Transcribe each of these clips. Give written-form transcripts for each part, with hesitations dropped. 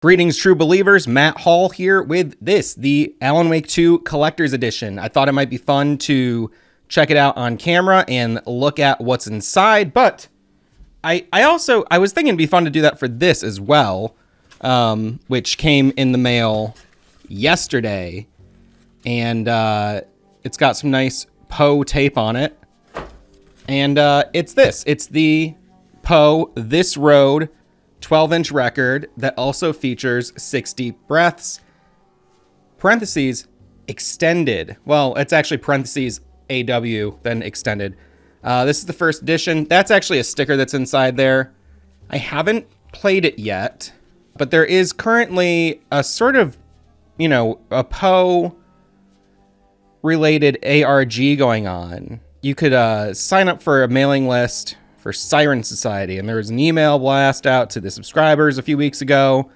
Greetings, true believers. Matt Hall here with this, the Alan Wake 2 Collector's Edition. I thought it might be fun to check it out on camera and look at what's inside, but I was thinking it'd be fun to do that for this as well, which came in the mail yesterday, and it's got some nice Poe tape on it, and it's this. It's the Poe This Road 12-inch record that also features 6 Deep Breaths, parentheses, extended. Well, it's actually parentheses AW, then extended. This is the first edition. That's actually a sticker that's inside there. I haven't played it yet, but there is currently a sort of, a Poe related ARG going on. You could sign up for a mailing list for Siren Society, and there was an email blast out to the subscribers a few weeks ago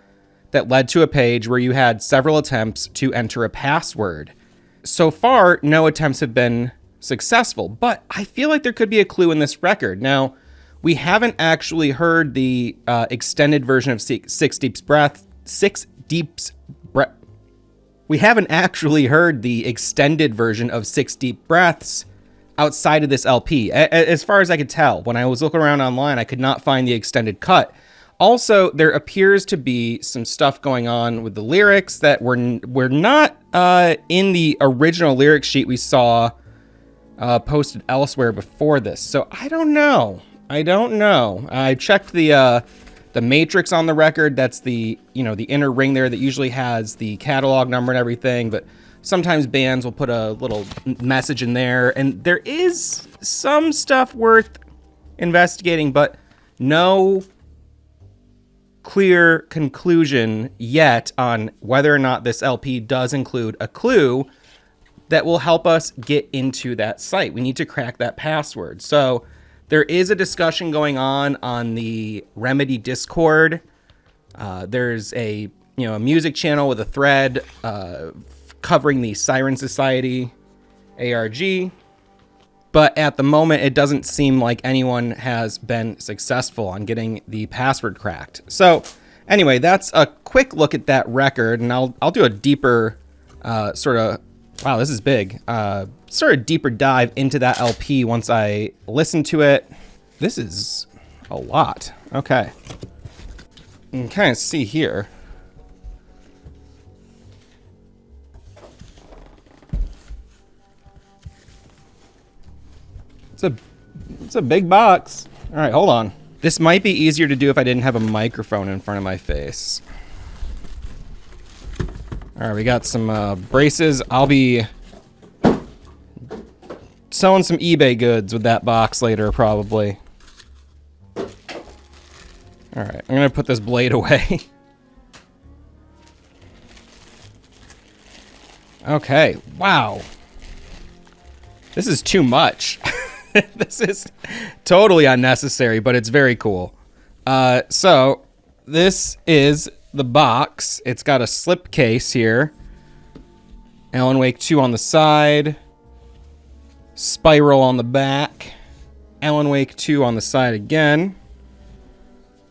that led to a page where you had several attempts to enter a password. So far, no attempts have been successful, but I feel like there could be a clue in this record. Now, we haven't actually heard the extended version of 6 Deep Breath. We haven't actually heard the extended version of 6 Deep Breaths outside of this LP. As far as I could tell, when I was looking around online, I could not find the extended cut. Also, there appears to be some stuff going on with the lyrics that were not in the original lyric sheet we saw posted elsewhere before this. So I don't know. I checked the matrix on the record. That's the inner ring there that usually has the catalog number and everything, but sometimes bands will put a little message in there, and there is some stuff worth investigating, but no clear conclusion yet on whether or not this LP does include a clue that will help us get into that site. We need to crack that password. So there is a discussion going on the Remedy Discord. There's a music channel with a thread covering the Siren Society ARG, but at the moment it doesn't seem like anyone has been successful on getting the password cracked. So anyway, that's a quick look at that record, and I'll do a deeper wow, this is big, sort of deeper dive into that LP once I listen to it. This is a lot. Okay, you can kind of see here. It's a big box. All right, hold on. This might be easier to do if I didn't have a microphone in front of my face. All right, we got some braces. I'll be selling some eBay goods with that box later, probably. All right, I'm gonna put this blade away. Okay, wow. This is too much. This is totally unnecessary, but it's very cool. So this is the box. It's got a slip case here. Alan Wake 2 on the side. Spiral on the back. Alan Wake 2 on the side again.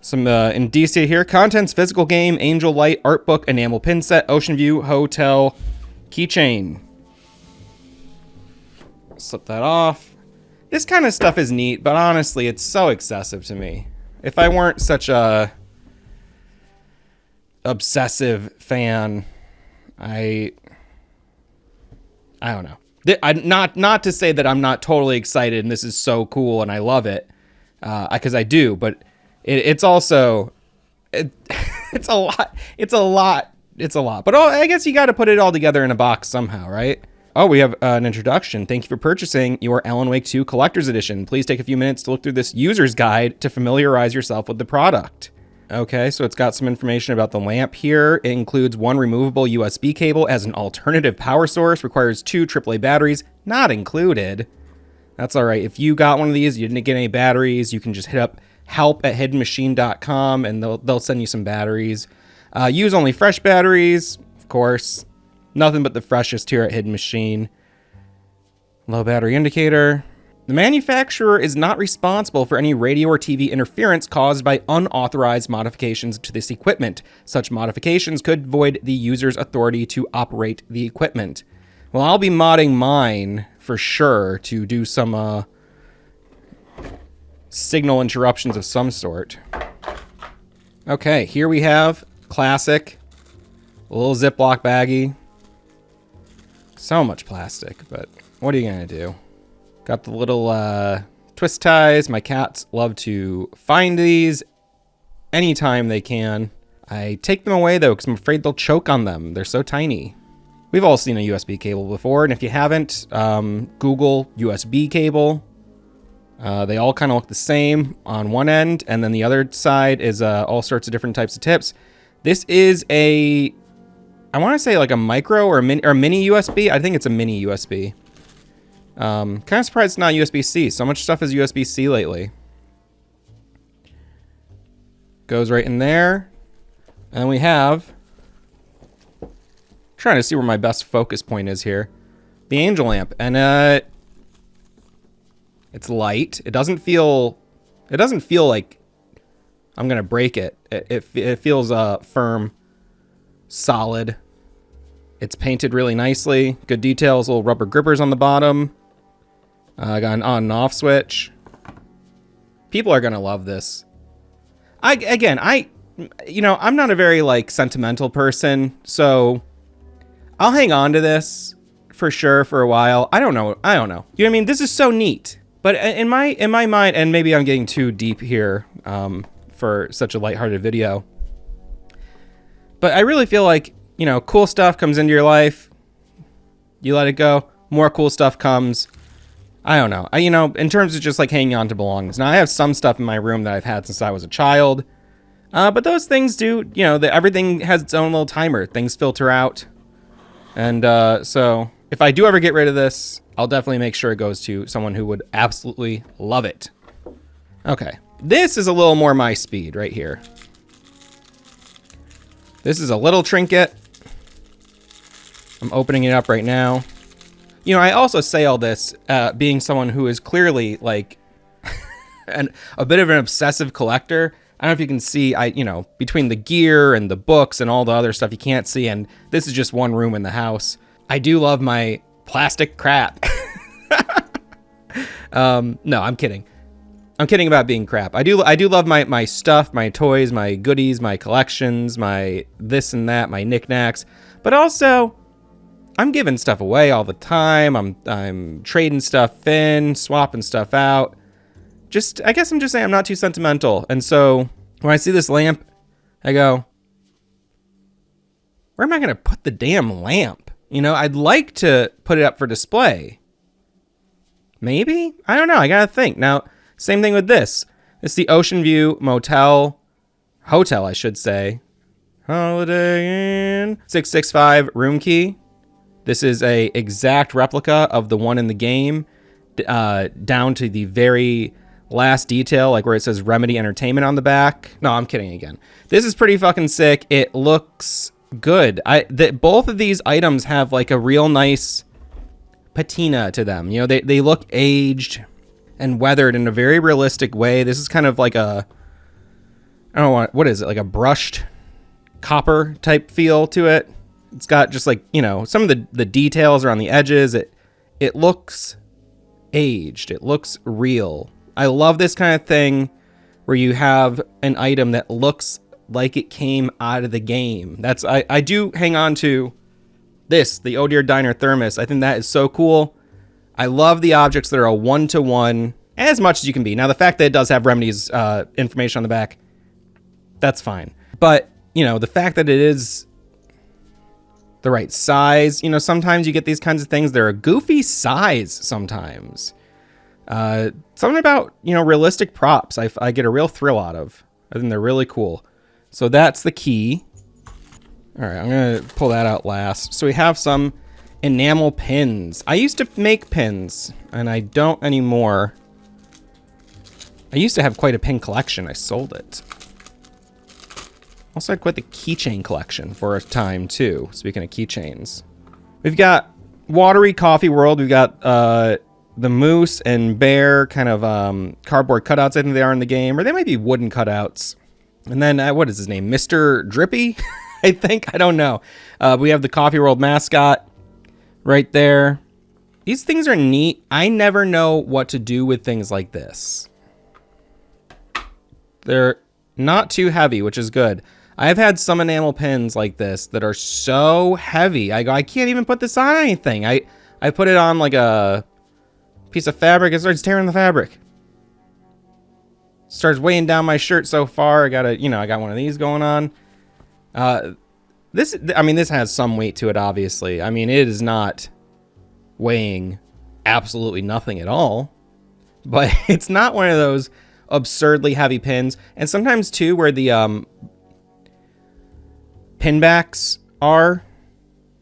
Some indicia here. Contents: physical game, Angel Light, art book, enamel pin set, ocean view, hotel, keychain. Slip that off. This kind of stuff is neat, but honestly, it's so excessive to me. If I weren't such a obsessive fan, I don't know. Not to say that I'm not totally excited and this is so cool and I love it, because I do, but it's also it's a lot. It's a lot. But I guess you got to put it all together in a box somehow, right? Oh, we have an introduction. Thank you for purchasing your Alan Wake 2 Collector's Edition. Please take a few minutes to look through this user's guide to familiarize yourself with the product. Okay, so it's got some information about the lamp here. It includes one removable USB cable as an alternative power source, requires 2 AAA batteries, not included. That's all right. If you got one of these, you didn't get any batteries, you can just hit up help@hiddenmachine.com and they'll send you some batteries. Use only fresh batteries, of course. Nothing but the freshest here at Hidden Machine. Low battery indicator. The manufacturer is not responsible for any radio or TV interference caused by unauthorized modifications to this equipment. Such modifications could void the user's authority to operate the equipment. Well, I'll be modding mine for sure to do some signal interruptions of some sort. Okay, here we have classic, a little Ziploc baggie. So much plastic, but what are you gonna do? Got the little twist ties. My cats love to find these anytime they can. I take them away though because I'm afraid they'll choke on them. They're so tiny. We've all seen a USB cable before, and if you haven't, Google USB cable. They all kind of look the same on one end, and then the other side is all sorts of different types of tips. This is a, I want to say like a micro or a mini USB. I think it's a mini USB. Kind of surprised it's not USB-C. So much stuff is USB-C lately. Goes right in there. And then we have, trying to see where my best focus point is here, the angel lamp. And it's light. It doesn't feel like I'm gonna break it. It feels firm, solid. It's painted really nicely. Good details, little rubber grippers on the bottom. I got an on and off switch. People are gonna love this. You know, I'm not a very like sentimental person, so I'll hang on to this for sure for a while. I don't know. You know what I mean? This is so neat. But in my mind, and maybe I'm getting too deep here for such a lighthearted video, but I really feel like, you know, cool stuff comes into your life, you let it go, more cool stuff comes. I don't know. You know, in terms of just like hanging on to belongings. Now, I have some stuff in my room that I've had since I was a child, but those things do, you know, everything has its own little timer. Things filter out. And so if I do ever get rid of this, I'll definitely make sure it goes to someone who would absolutely love it. Okay. This is a little more my speed right here. This is a little trinket. I'm opening it up right now. You know, I also say all this being someone who is clearly like a bit of an obsessive collector. I don't know if you can see, you know, between the gear and the books and all the other stuff you can't see, and this is just one room in the house. I do love my plastic crap. No, I'm kidding. I'm kidding about being crap. I do love my stuff, my toys, my goodies, my collections, my this and that, my knickknacks. But also, I'm giving stuff away all the time. I'm trading stuff in, swapping stuff out. I guess I'm just saying I'm not too sentimental. And so when I see this lamp, I go, where am I going to put the damn lamp? You know, I'd like to put it up for display. Maybe? I don't know. I got to think. Now, same thing with this. It's the Ocean View Hotel, I should say. Holiday Inn 665 room key. This is a exact replica of the one in the game, down to the very last detail, like where it says Remedy Entertainment on the back. No, I'm kidding again. This is pretty fucking sick. It looks good. Both of these items have like a real nice patina to them. You know, they look aged and weathered in a very realistic way. This is kind of like a, I don't know, what is it? Like a brushed copper type feel to it. It's got just like, you know, some of the details around the edges. It looks aged. It looks real. I love this kind of thing where you have an item that looks like it came out of the game. I do hang on to this, the Oh Dear Diner thermos. I think that is so cool. I love the objects that are a one-to-one as much as you can be. Now, the fact that it does have Remedy's information on the back, that's fine. But, you know, the fact that it is the right size, you know, sometimes you get these kinds of things. They're a goofy size sometimes. Something about, you know, realistic props I get a real thrill out of. I think they're really cool. So that's the key. All right, I'm going to pull that out last. So we have some enamel pins. I used to make pins, and I don't anymore. I used to have quite a pin collection. I sold it. Also had quite the keychain collection for a time, too. Speaking of keychains. We've got Watery Coffee World. We've got the moose and bear kind of cardboard cutouts. I think they are in the game, or they might be wooden cutouts. And then what is his name? Mr. Drippy, I think. I don't know. We have the Coffee World mascot right there. These things are neat. I never know what to do with things like this. They're not too heavy, which is good. I've had some enamel pins like this that are so heavy. I go, I can't even put this on anything. I put it on like a piece of fabric. It starts tearing the fabric. Starts weighing down my shirt so far. I got one of these going on. This has some weight to it, obviously. I mean, it is not weighing absolutely nothing at all, but it's not one of those absurdly heavy pins. And sometimes too, where the pin backs are,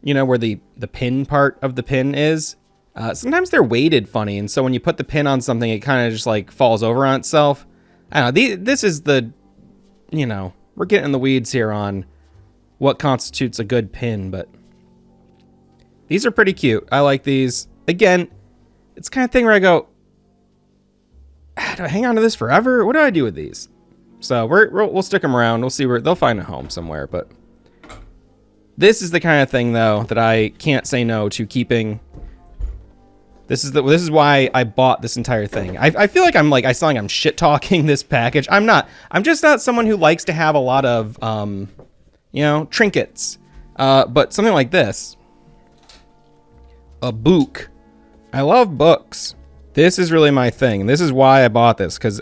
where the pin part of the pin is, sometimes they're weighted funny, and so when you put the pin on something, it kind of just like falls over on itself. I don't know. This is the, we're getting in the weeds here on what constitutes a good pin, but these are pretty cute. I like these. Again, it's the kind of thing where I go, do I hang on to this forever? What do I do with these? So we'll stick them around. We'll see where they'll find a home somewhere. But this is the kind of thing, though, that I can't say no to keeping. This is why I bought this entire thing. I feel like I sound like I'm shit talking this package. I'm not. I'm just not someone who likes to have a lot of trinkets. But something like this, a book. I love books. This is really my thing. This is why I bought this, because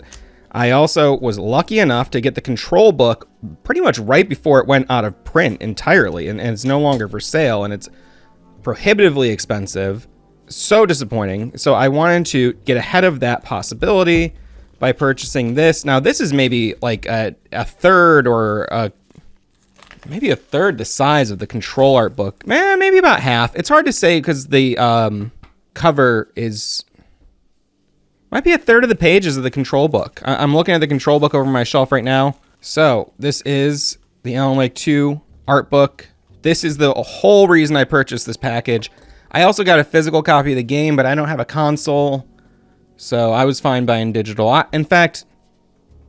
I also was lucky enough to get the control book pretty much right before it went out of print entirely, and it's no longer for sale, and it's prohibitively expensive. So disappointing. So I wanted to get ahead of that possibility by purchasing this. Now, this is maybe like a third or maybe a third the size of the control art book. Maybe about half. It's hard to say because the cover is... might be a third of the pages of the control book. I'm looking at the control book over my shelf right now. So this is the Alan Wake 2 art book. This is the whole reason I purchased this package. I also got a physical copy of the game, but I don't have a console, so I was fine buying digital. In fact,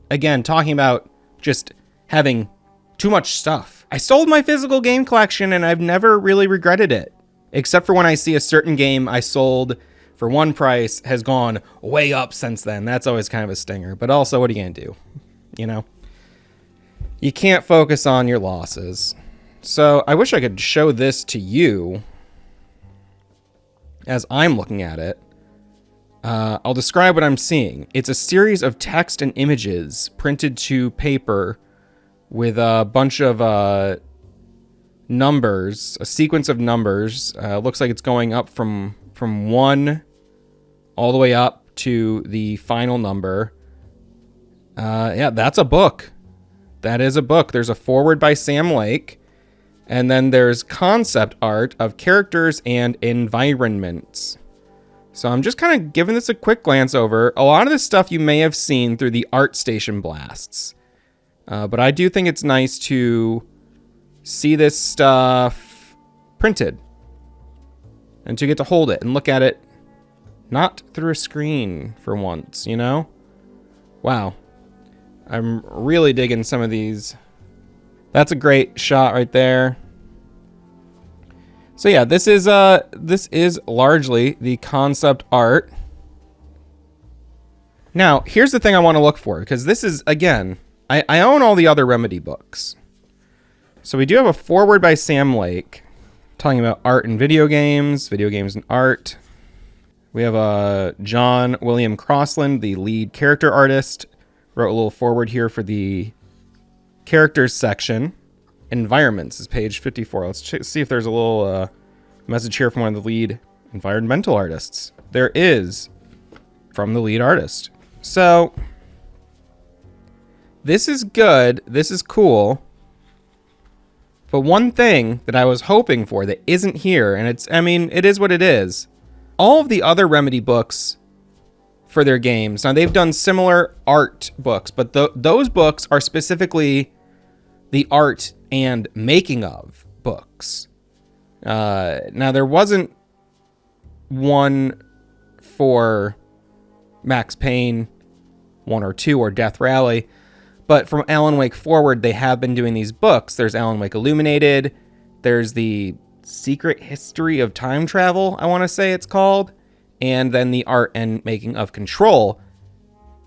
again, talking about just having too much stuff. I sold my physical game collection, and I've never really regretted it, except for when I see a certain game I sold for one price has gone way up since then. That's always kind of a stinger. But also, what are you going to do? You can't focus on your losses. So I wish I could show this to you as I'm looking at it. I'll describe what I'm seeing. It's a series of text and images printed to paper with a bunch of numbers, a sequence of numbers. Looks like it's going up from 1 all the way up to the final number. Yeah, that's a book. That is a book. There's a foreword by Sam Lake. And then there's concept art of characters and environments. So I'm just kind of giving this a quick glance over. A lot of this stuff you may have seen through the ArtStation blasts. But I do think it's nice to see this stuff printed. And to get to hold it and look at it not through a screen for once, Wow. I'm really digging some of these. That's a great shot right there. So yeah, this is largely the concept art. Now, here's the thing I want to look for, because this is, again, I own all the other Remedy books. So we do have a foreword by Sam Lake talking about art and video games and art. We have John William Crossland, the lead character artist, wrote a little foreword here for the characters section. Environments is page 54. Let's see if there's a little message here from one of the lead environmental artists. There is, from the lead artist. So this is good. This is cool. But one thing that I was hoping for that isn't here, and it is what it is. All of the other Remedy books for their games, now they've done similar art books, but those books are specifically the art and making of books. Now there wasn't one for Max Payne 1 or 2 or Death Rally. But from Alan Wake forward, they have been doing these books. There's Alan Wake Illuminated. There's the Secret History of Time Travel, I want to say it's called. And then the Art and Making of Control.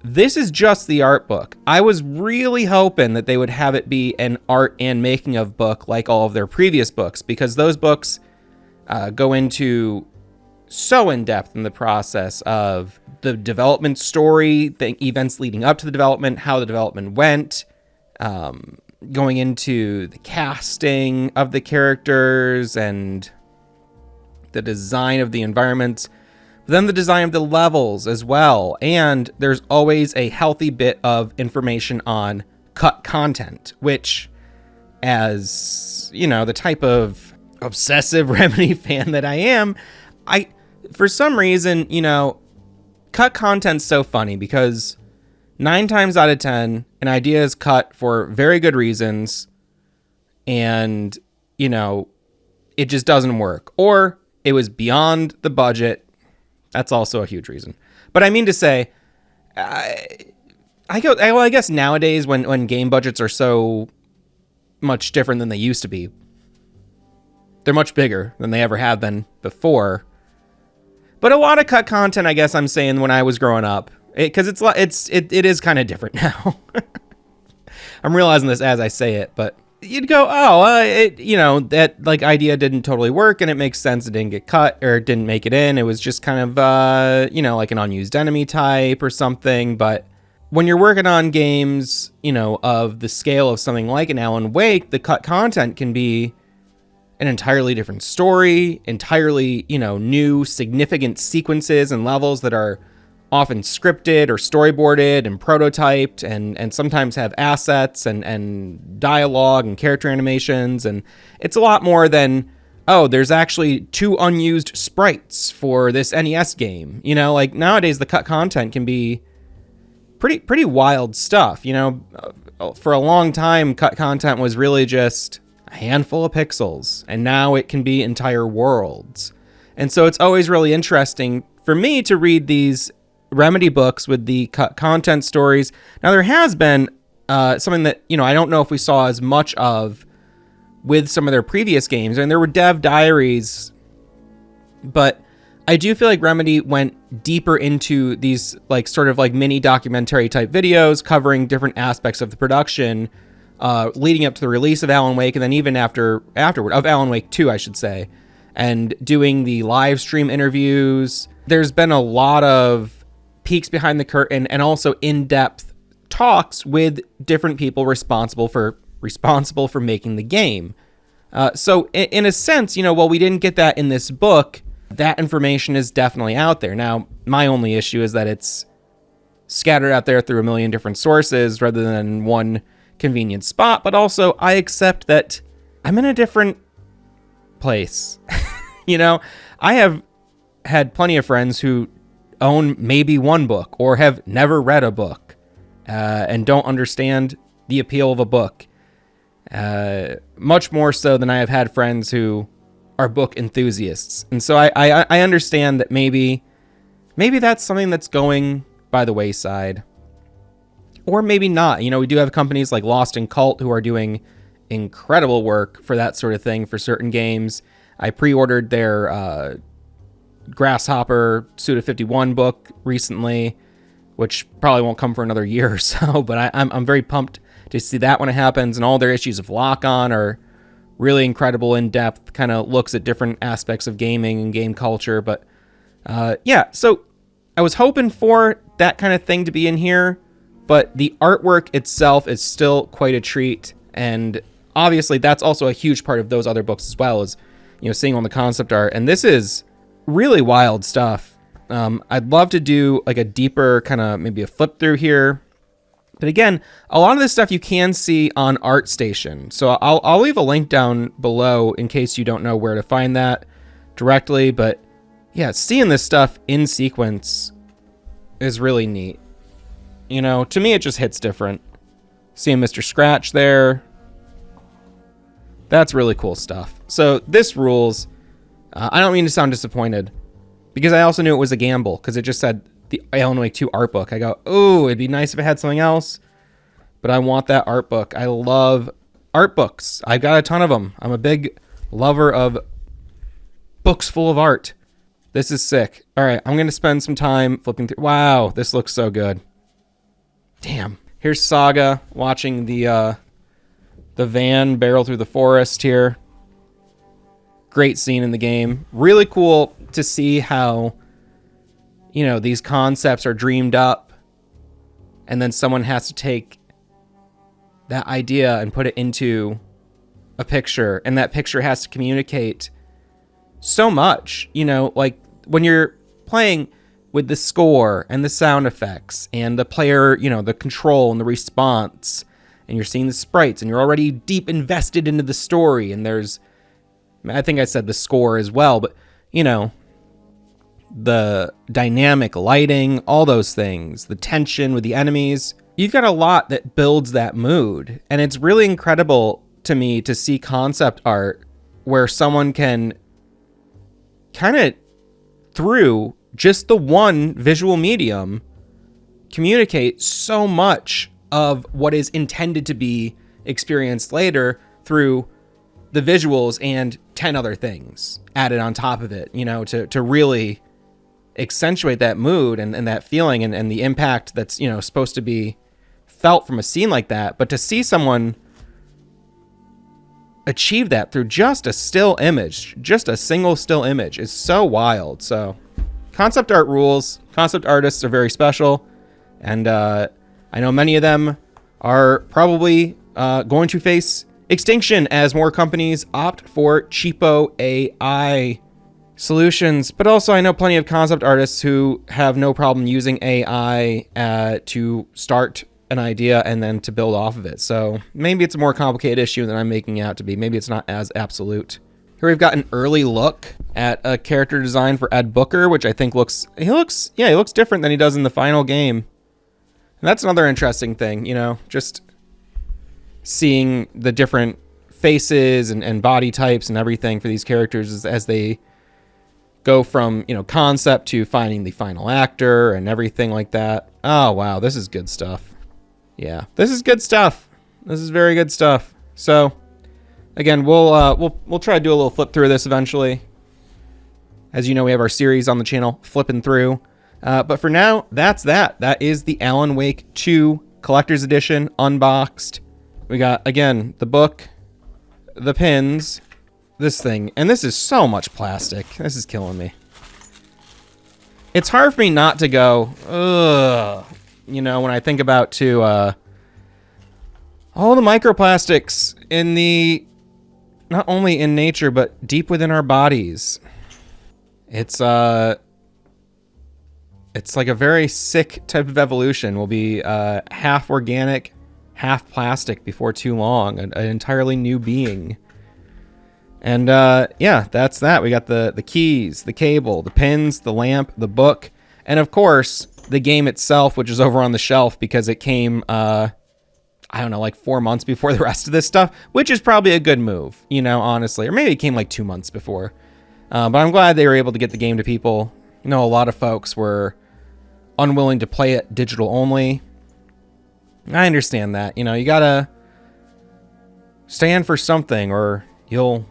This is just the art book. I was really hoping that they would have it be an art and making of book like all of their previous books, because those books go into so in depth in the process of the development story, the events leading up to the development, how the development went, going into the casting of the characters and the design of the environments. But then the design of the levels as well. And there's always a healthy bit of information on cut content, which, as, you know, the type of obsessive Remedy fan that I am, for some reason, you know, cut content's so funny because 9 times out of 10, an idea is cut for very good reasons and, you know, it just doesn't work. Or it was beyond the budget. That's also a huge reason. But I mean to say, I guess nowadays when game budgets are so much different than they used to be, they're much bigger than they ever have been before. But a lot of cut content, I guess I'm saying, when I was growing up, because it is kind of different now. I'm realizing this as I say it, but you'd go, you know, that like idea didn't totally work, and it makes sense it didn't get cut or it didn't make it in. It was just kind of, you know, like an unused enemy type or something. But when you're working on games, you know, of the scale of something like an Alan Wake, the cut content can be an entirely different story, entirely, you know, new significant sequences and levels that are often scripted or storyboarded and prototyped and sometimes have assets and dialogue and character animations. And it's a lot more than, oh, there's actually 2 unused sprites for this NES game. You know, like nowadays the cut content can be pretty wild stuff. You know, for a long time, cut content was really just a handful of pixels, and now it can be entire worlds. And so it's always really interesting for me to read these Remedy books with the cut content stories. Now, there has been something that, you know, I don't know if we saw as much of with some of their previous games. I mean, there were dev diaries, but I do feel like Remedy went deeper into these like sort of like mini documentary type videos covering different aspects of the production leading up to the release of Alan Wake, and then even afterward of Alan Wake 2, I should say, and doing the live stream interviews. There's been a lot of peeks behind the curtain and also in-depth talks with different people responsible for making the game. So in a sense, you know, while we didn't get that in this book, that information is definitely out there. Now, my only issue is that it's scattered out there through a million different sources rather than one convenient spot. But also, I accept that I'm in a different place. You know, I have had plenty of friends who own maybe one book or have never read a book and don't understand the appeal of a book. Much more so than I have had friends who are book enthusiasts. And so I understand that maybe that's something that's going by the wayside. Or maybe not. You know, we do have companies like Lost and Cult who are doing incredible work for that sort of thing for certain games. I pre-ordered their Grasshopper Suda 51 book recently, which probably won't come for another year or so, but I'm very pumped to see that when it happens. And all their issues of Lock On are really incredible, in-depth, kind of looks at different aspects of gaming and game culture. But yeah, so I was hoping for that kind of thing to be in here, but the artwork itself is still quite a treat. And obviously that's also a huge part of those other books as well, is, you know, seeing all the concept art. And this is really wild stuff. I'd love to do like a deeper kind of maybe a flip through here. But again, a lot of this stuff you can see on ArtStation. So I'll leave a link down below in case you don't know where to find that directly. But yeah, seeing this stuff in sequence is really neat. You know, to me, it just hits different. Seeing Mr. Scratch there. That's really cool stuff. So this rules. I don't mean to sound disappointed, because I also knew it was a gamble because it just said the Alan Wake 2 art book. I go, oh, it'd be nice if it had something else, but I want that art book. I love art books. I've got a ton of them. I'm a big lover of books full of art. This is sick. All right, I'm going to spend some time flipping through. Wow, this looks so good. Damn. Here's Saga watching the van barrel through the forest here. Great scene in the game. Really cool to see how, you know, these concepts are dreamed up and then someone has to take that idea and put it into a picture, and that picture has to communicate so much, you know, like when you're playing with the score and the sound effects and the player, you know, the control and the response, and you're seeing the sprites and you're already deep invested into the story, and there's, I think I said the score as well, but, you know, the dynamic lighting, all those things, the tension with the enemies. You've got a lot that builds that mood, and it's really incredible to me to see concept art where someone can kind of, through just the one visual medium, communicate so much of what is intended to be experienced later through the visuals and 10 other things added on top of it, you know, to really accentuate that mood and that feeling and the impact that's, you know, supposed to be felt from a scene like that. But to see someone achieve that through just a still image, just a single still image, is so wild. So concept art rules. Concept artists are very special, and I know many of them are probably going to face extinction as more companies opt for cheapo AI solutions. But also I know plenty of concept artists who have no problem using AI to start an idea and then to build off of it. So maybe it's a more complicated issue than I'm making it out to be. Maybe it's not as absolute. Here we've got an early look at a character design for Ed Booker, which I think looks different than he does in the final game. And that's another interesting thing, you know, just seeing the different faces and body types and everything for these characters as they go from, you know, concept to finding the final actor and everything like that. Oh, wow, this is good stuff. Yeah, this is good stuff. This is very good stuff. So, again, we'll try to do a little flip through this eventually. As you know, we have our series on the channel, Flipping Through. But for now, that's that. That is the Alan Wake 2 Collector's Edition unboxed. We got, again, the book, the pins, this thing. And this is so much plastic. This is killing me. It's hard for me not to go, ugh. You know, when I think about all the microplastics in the, not only in nature, but deep within our bodies. It's like a very sick type of evolution. We'll be half organic, half plastic before too long. An entirely new being. And yeah, that's that. We got the keys, the cable, the pins, the lamp, the book, and of course, the game itself, which is over on the shelf because it came, I don't know, like 4 months before the rest of this stuff, which is probably a good move, you know, honestly. Or maybe it came like 2 months before. But I'm glad they were able to get the game to people. You know, a lot of folks were unwilling to play it digital only. I understand that. You know, you gotta stand for something or you'll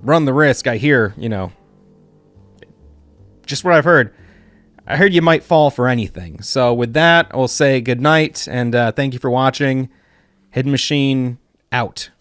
run the risk, I hear, you know. Just what I've heard. I heard you might fall for anything. So with that, I'll say good night and thank you for watching. Hidden Machine out.